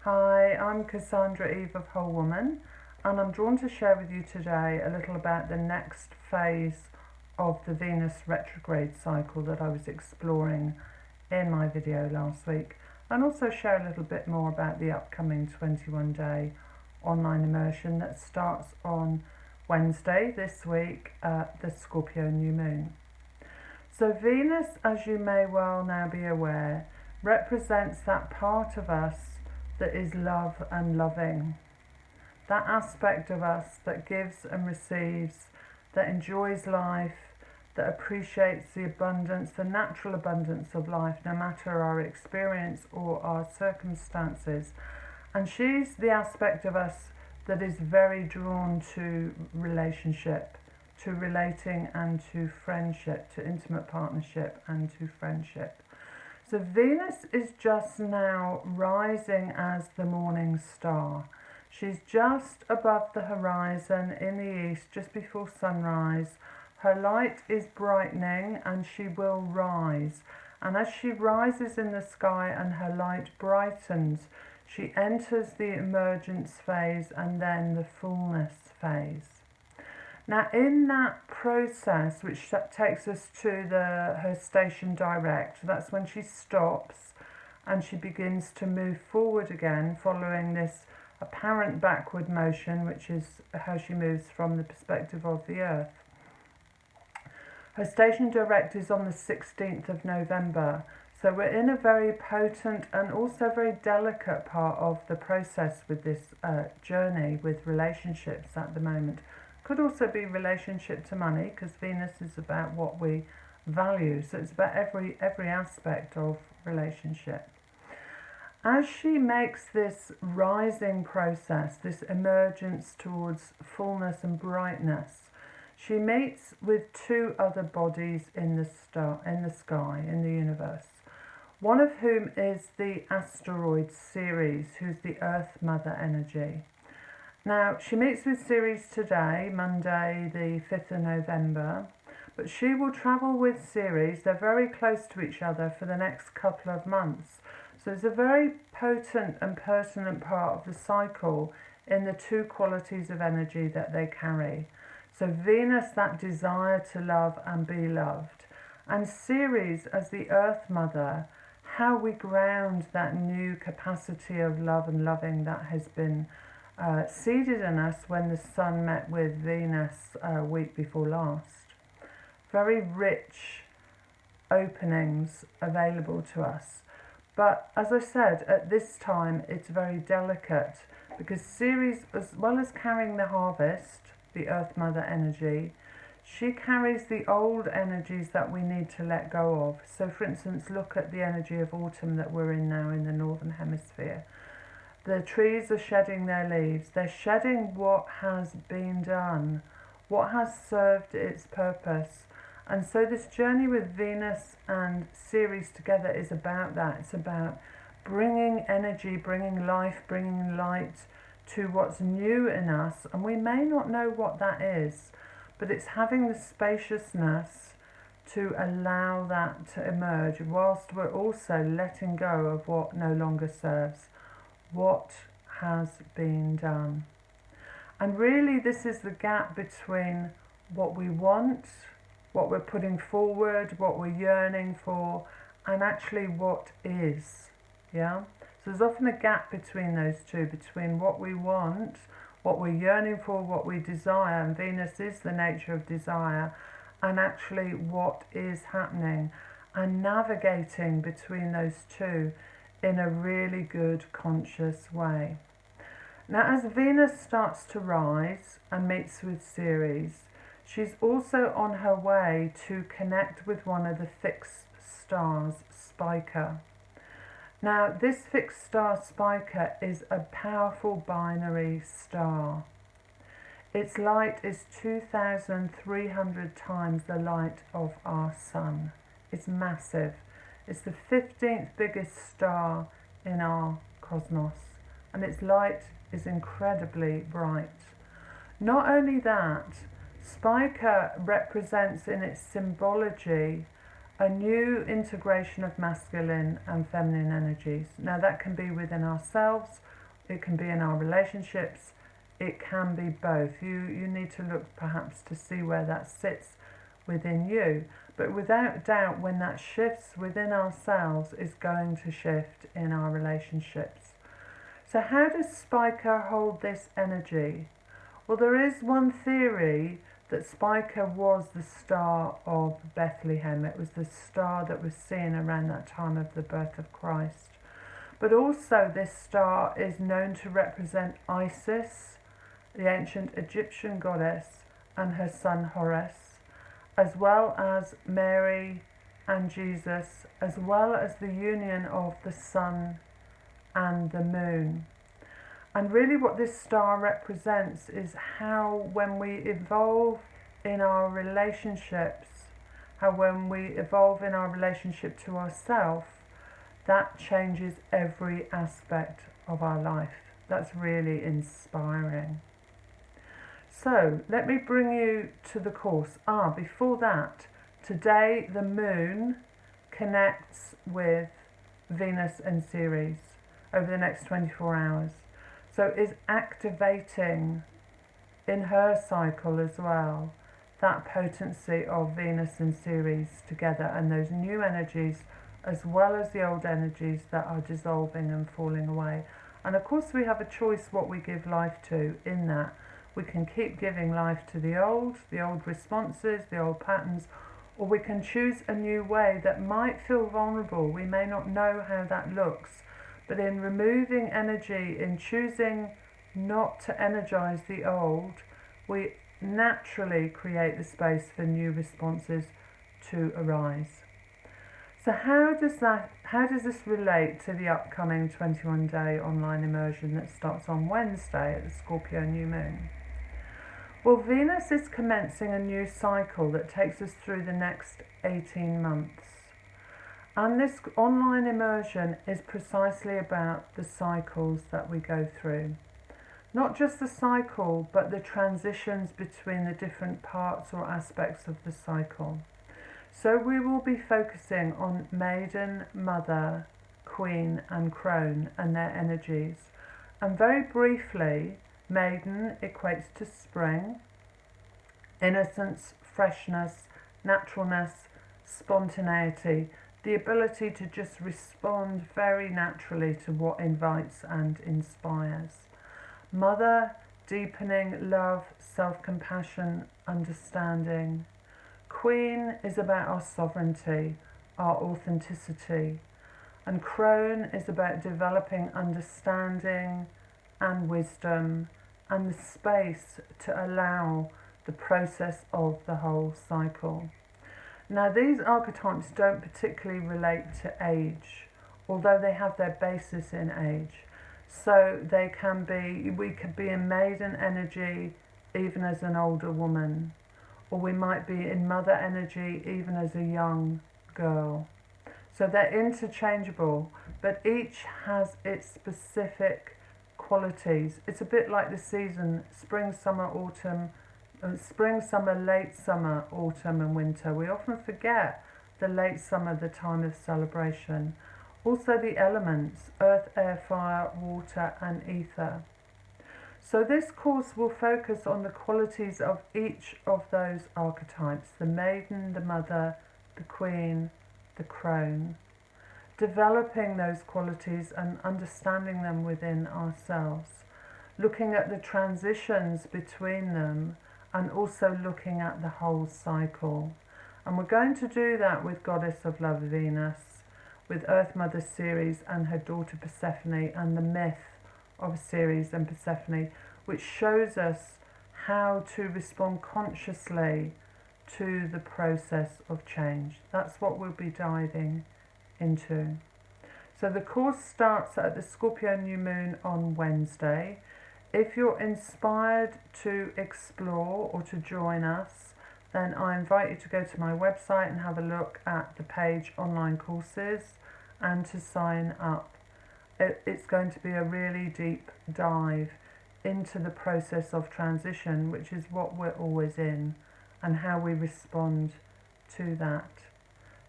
Hi, I'm Cassandra Eve of Whole Woman, and I'm drawn to share with you today a little about the next phase of the Venus retrograde cycle that I was exploring in my video last week, and also share a little bit more about the upcoming 21-day online immersion that starts on Wednesday this week, the Scorpio New Moon. So Venus, as you may well now be aware, represents that part of us that is love and loving. That aspect of us that gives and receives, that enjoys life, that appreciates the abundance, the natural abundance of life, no matter our experience or our circumstances. And she's the aspect of us that is very drawn to relationship, to relating and to friendship, to intimate partnership and to friendship. So Venus is just now rising as the morning star. She's just above the horizon in the east, just before sunrise. Her light is brightening and she will rise. And as she rises in the sky and her light brightens, she enters the emergence phase and then the fullness phase. Now in that process, which takes us to her station direct, that's when she stops and she begins to move forward again following this apparent backward motion, which is how she moves from the perspective of the Earth. Her station direct is on the 16th of November, so we're in a very potent and also very delicate part of the process with this journey with relationships at the moment. Could also be relationship to money, because Venus is about what we value, so it's about every aspect of relationship. As she makes this rising process, this emergence towards fullness and brightness, she meets with two other bodies in the sky, in the universe. One of whom is the asteroid Ceres, who's the Earth Mother energy. Now, she meets with Ceres today, Monday the 5th of November, but she will travel with Ceres, they're very close to each other, for the next couple of months. So it's a very potent and pertinent part of the cycle in the two qualities of energy that they carry. So Venus, that desire to love and be loved, and Ceres as the Earth Mother, how we ground that new capacity of love and loving that has been seeded in us when the Sun met with Venus a week before last. Very rich openings available to us. But as I said, at this time it's very delicate, because Ceres, as well as carrying the harvest, the Earth Mother energy, she carries the old energies that we need to let go of. So for instance, look at the energy of autumn that we're in now in the Northern Hemisphere. The trees are shedding their leaves. They're shedding what has been done, what has served its purpose. And so this journey with Venus and Ceres together is about that. It's about bringing energy, bringing life, bringing light to what's new in us. And we may not know what that is, but it's having the spaciousness to allow that to emerge, whilst we're also letting go of what no longer serves, what has been done. And really this is the gap between what we want, what we're putting forward, what we're yearning for, and actually what is. Yeah? So there's often a gap between those two, between what we want, what we're yearning for, what we desire, and Venus is the nature of desire, and actually what is happening, and navigating between those two in a really good conscious way. Now as Venus starts to rise and meets with Ceres, she's also on her way to connect with one of the fixed stars, Spica. Now this fixed star Spica is a powerful binary star. Its light is 2,300 times the light of our Sun. It's massive. It's the 15th biggest star in our cosmos, and its light is incredibly bright. Not only that, Spica represents in its symbology a new integration of masculine and feminine energies. Now that can be within ourselves, it can be in our relationships, it can be both. You need to look perhaps to see where that sits within you. But without doubt, when that shifts within ourselves, it's going to shift in our relationships. So how does Spica hold this energy? Well, there is one theory that Spica was the star of Bethlehem. It was the star that was seen around that time of the birth of Christ. But also this star is known to represent Isis, the ancient Egyptian goddess, and her son Horus, as well as Mary and Jesus, as well as the union of the sun and the moon. And really what this star represents is how when we evolve in our relationships, how when we evolve in our relationship to ourselves, that changes every aspect of our life. That's really inspiring. So let me bring you to the course. Before that, today the moon connects with Venus and Ceres over the next 24 hours. So is activating in her cycle as well that potency of Venus and Ceres together, and those new energies as well as the old energies that are dissolving and falling away. And of course we have a choice what we give life to in that. We can keep giving life to the old responses, the old patterns, or we can choose a new way that might feel vulnerable. We may not know how that looks, but in removing energy, in choosing not to energize the old, we naturally create the space for new responses to arise. So how does this relate to the upcoming 21-day online immersion that starts on Wednesday at the Scorpio New Moon? Well, Venus is commencing a new cycle that takes us through the next 18 months. And this online immersion is precisely about the cycles that we go through. Not just the cycle, but the transitions between the different parts or aspects of the cycle. So we will be focusing on Maiden, Mother, Queen and Crone and their energies. And very briefly, Maiden equates to spring, innocence, freshness, naturalness, spontaneity, the ability to just respond very naturally to what invites and inspires. Mother, deepening, love, self-compassion, understanding. Queen is about our sovereignty, our authenticity. And Crone is about developing understanding and wisdom and the space to allow the process of the whole cycle. Now these archetypes don't particularly relate to age, although they have their basis in age. So we could be in maiden energy even as an older woman, or we might be in mother energy even as a young girl. So they're interchangeable, but each has its specific qualities. It's a bit like the season, spring, summer, autumn, late summer, autumn and winter. We often forget the late summer, the time of celebration. Also the elements, earth, air, fire, water and ether. So this course will focus on the qualities of each of those archetypes, the maiden, the mother, the queen, the crone. Developing those qualities and understanding them within ourselves. Looking at the transitions between them and also looking at the whole cycle. And we're going to do that with Goddess of Love Venus, with Earth Mother Ceres and her daughter Persephone, and the myth of Ceres and Persephone, which shows us how to respond consciously to the process of change. That's what we'll be diving into. So the course starts at the Scorpio New Moon on Wednesday. If you're inspired to explore or to join us, then I invite you to go to my website and have a look at the page online courses and to sign up. It's going to be a really deep dive into the process of transition, which is what we're always in, and how we respond to that.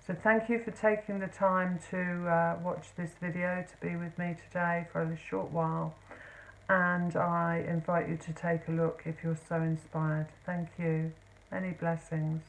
So thank you for taking the time to watch this video, to be with me today for a short while. And I invite you to take a look if you're so inspired. Thank you. Many blessings.